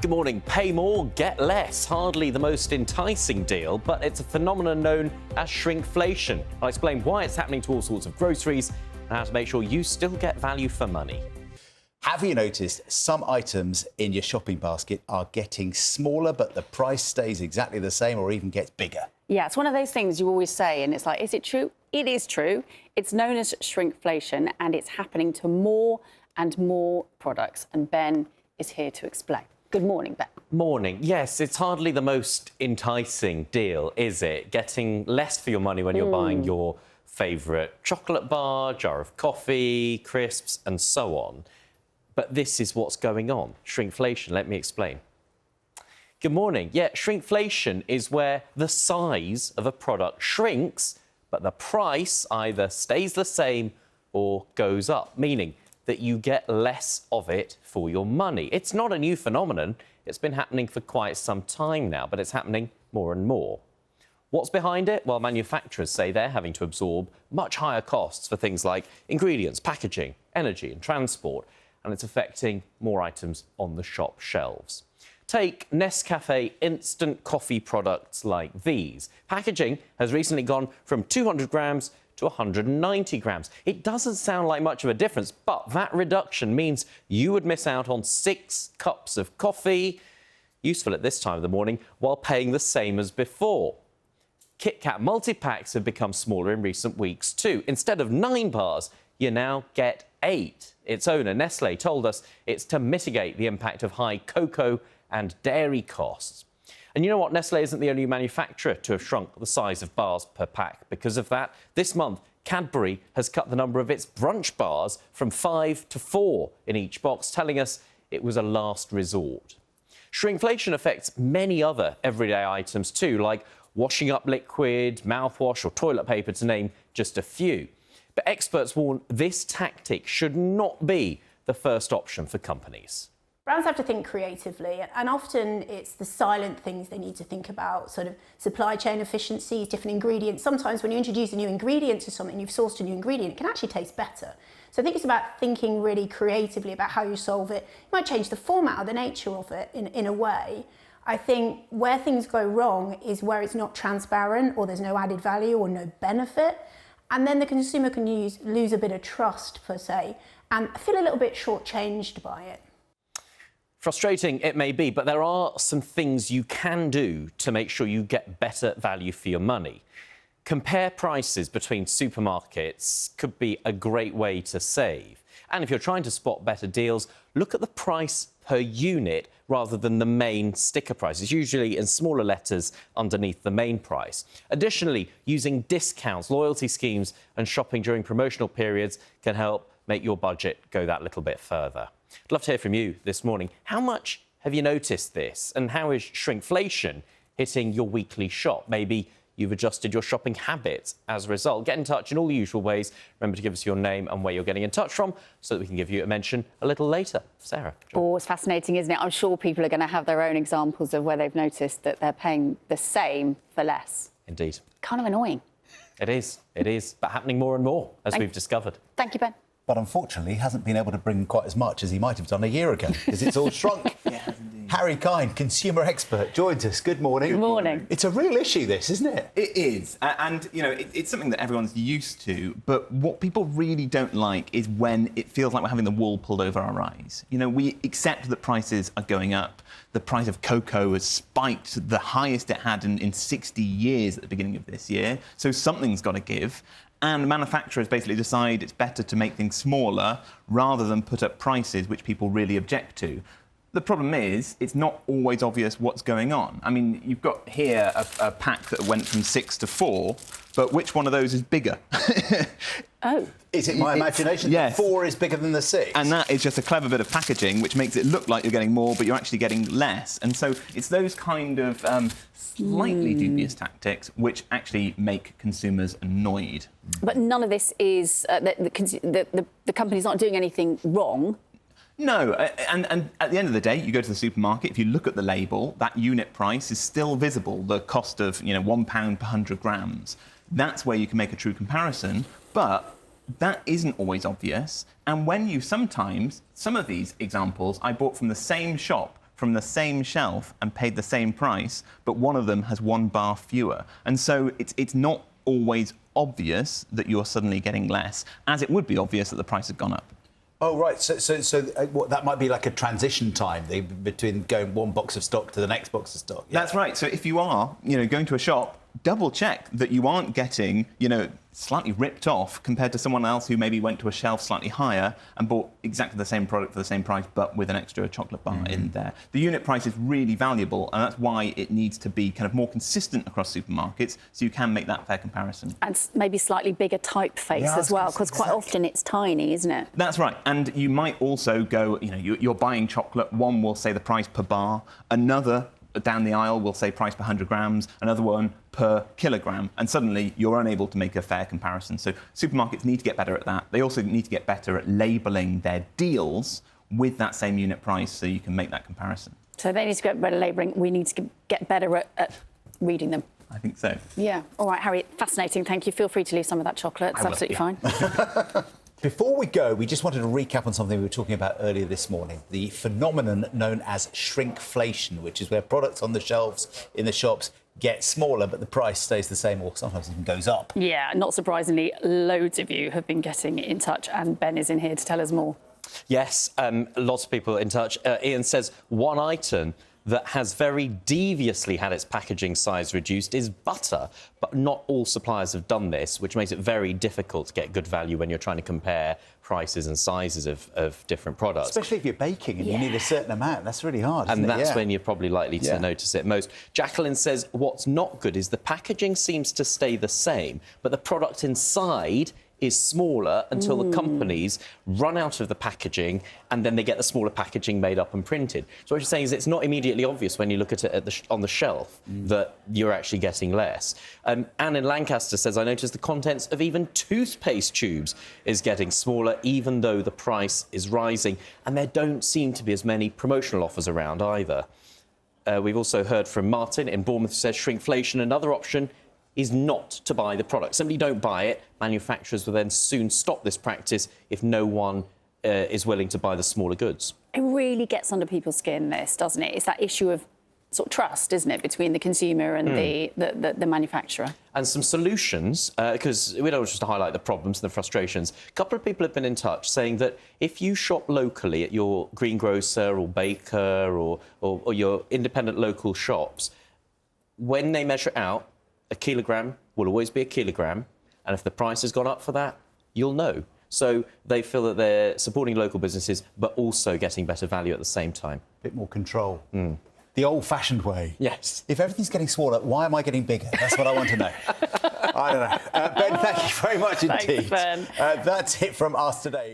Good morning. Pay more, get less. Hardly the most enticing deal, but it's a phenomenon known as shrinkflation. I'll explain why it's happening to all sorts of groceries and how to make sure you still get value for money. Have you noticed some items in your shopping basket are getting smaller, but the price stays exactly the same or even gets bigger? Yeah, it's one of those things you always say, and it's like, is it true? It is true. It's known as shrinkflation, and it's happening to more and more products. And Ben is here to explain. Good morning, Ben. Morning. Yes, it's hardly the most enticing deal, is it? Getting less for your money when you're buying your favourite chocolate bar, jar of coffee, crisps, and so on. But this is what's going on. Shrinkflation, let me explain. Good morning. Yeah, shrinkflation is where the size of a product shrinks, but the price either stays the same or goes up, meaning that you get less of it for your money. It's not a new phenomenon. It's been happening for quite some time now, but it's happening more and more. What's behind it? Well, manufacturers say they're having to absorb much higher costs for things like ingredients, packaging, energy and transport, and it's affecting more items on the shop shelves. Take Nescafe instant coffee products like these. Packaging has recently gone from 200 grams to 190 grams. It doesn't sound like much of a difference, but that reduction means you would miss out on 6 cups of coffee, useful at this time of the morning, while paying the same as before. Kit Kat multi-packs have become smaller in recent weeks too. Instead of 9 bars, you now get 8. Its owner, Nestlé, told us it's to mitigate the impact of high cocoa and dairy costs. And you know what? Nestlé isn't the only manufacturer to have shrunk the size of bars per pack. Because of that, this month, Cadbury has cut the number of its brunch bars from 5 to 4 in each box, telling us it was a last resort. Shrinkflation affects many other everyday items too, like washing up liquid, mouthwash or toilet paper, to name just a few. But experts warn this tactic should not be the first option for companies. Brands have to think creatively, and often it's the silent things they need to think about, sort of supply chain efficiencies, different ingredients. Sometimes when you introduce a new ingredient to something, you've sourced a new ingredient, it can actually taste better. So I think it's about thinking really creatively about how you solve it. You might change the format or the nature of it in a way. I think where things go wrong is where it's not transparent or there's no added value or no benefit. And then the consumer can lose a bit of trust, per se, and feel a little bit shortchanged by it. Frustrating it may be, but there are some things you can do to make sure you get better value for your money. Compare prices between supermarkets could be a great way to save. And if you're trying to spot better deals, look at the price per unit rather than the main sticker price. It's usually in smaller letters underneath the main price. Additionally, using discounts, loyalty schemes and shopping during promotional periods can help make your budget go that little bit further. I'd love to hear from you this morning. How much have you noticed this? And how is shrinkflation hitting your weekly shop? Maybe you've adjusted your shopping habits as a result. Get in touch in all the usual ways. Remember to give us your name and where you're getting in touch from so that we can give you a mention a little later. Sarah. Oh, it's fascinating, isn't it? I'm sure people are going to have their own examples of where they've noticed that they're paying the same for less. Indeed. Kind of annoying. It is, but happening more and more, as we've discovered. Thank you, Ben. But unfortunately, he hasn't been able to bring quite as much as he might have done a year ago, because it's all shrunk. Yeah, indeed. Harry Kine, consumer expert, joins us. Good morning. Good morning. It's a real issue, this, isn't it? It is. And, you know, it's something that everyone's used to. But what people really don't like is when it feels like we're having the wool pulled over our eyes. You know, we accept that prices are going up. The price of cocoa has spiked the highest it had in 60 years at the beginning of this year. So something's got to give. And manufacturers basically decide it's better to make things smaller rather than put up prices which people really object to. The problem is, it's not always obvious what's going on. I mean, you've got here a pack that went from 6 to 4, but which one of those is bigger? Oh. Is it my imagination? Yes. The 4 is bigger than the 6? And that is just a clever bit of packaging, which makes it look like you're getting more, but you're actually getting less. And so it's those kind of slightly dubious tactics which actually make consumers annoyed. But none of this is the company's not doing anything wrong. No, and at the end of the day, you go to the supermarket, if you look at the label, that unit price is still visible, the cost of, you know, £1 per 100 grams. That's where you can make a true comparison, but that isn't always obvious. And when you sometimes, some of these examples I bought from the same shop from the same shelf and paid the same price, but one of them has 1 bar fewer. And so it's not always obvious that you're suddenly getting less, as it would be obvious that the price has gone up. Oh, right. So what, that might be like a transition time between going one box of stock to the next box of stock. Yeah. That's right. So if you are, going to a shop, double check that you aren't getting, slightly ripped off compared to someone else who maybe went to a shelf slightly higher and bought exactly the same product for the same price, but with an extra chocolate bar in there. The unit price is really valuable, and that's why it needs to be kind of more consistent across supermarkets, so you can make that fair comparison. And maybe slightly bigger typeface as well, because quite often it's tiny, isn't it? That's right. And you might also go, you're buying chocolate, one will say the price per bar, another down the aisle will say price per 100 grams, another one per kilogram, and suddenly you're unable to make a fair comparison. So supermarkets need to get better at that. They also need to get better at labelling their deals with that same unit price so you can make that comparison. So they need to get better labelling. We need to get better at reading them. I think so. Yeah. All right, Harry, fascinating. Thank you. Feel free to leave some of that chocolate. It's absolutely fine. Before we go, we just wanted to recap on something we were talking about earlier this morning, the phenomenon known as shrinkflation, which is where products on the shelves in the shops get smaller, but the price stays the same or sometimes even goes up. Yeah, not surprisingly, loads of you have been getting in touch, and Ben is in here to tell us more. Yes, lots of people in touch. Ian says one item that has very deviously had its packaging size reduced is butter, but not all suppliers have done this, which makes it very difficult to get good value when you're trying to compare prices and sizes of different products. Especially if you're baking and you need a certain amount. That's really hard, isn't and it? that's when you're probably likely to notice it most. Jacqueline says what's not good is the packaging seems to stay the same, but the product inside is smaller until the companies run out of the packaging and then they get the smaller packaging made up and printed. So what you're saying is it's not immediately obvious when you look at it on the shelf that you're actually getting less. Anne in Lancaster says, I noticed the contents of even toothpaste tubes is getting smaller even though the price is rising, and there don't seem to be as many promotional offers around either. We've also heard from Martin in Bournemouth, who says shrinkflation, another option is not to buy the product. Simply don't buy it. Manufacturers will then soon stop this practice if no one is willing to buy the smaller goods. It really gets under people's skin, this, doesn't it? It's that issue of sort of trust, isn't it, between the consumer and the manufacturer. And some solutions, because we don't just highlight the problems and the frustrations. A couple of people have been in touch saying that if you shop locally at your greengrocer or baker or your independent local shops, when they measure it out, a kilogram will always be a kilogram, and if the price has gone up for that, you'll know. So they feel that they're supporting local businesses, but also getting better value at the same time. A bit more control. The old-fashioned way. Yes. If everything's getting smaller, why am I getting bigger? That's what I want to know. I don't know. Ben, thank you very much indeed. Thanks, Ben. That's it from us today.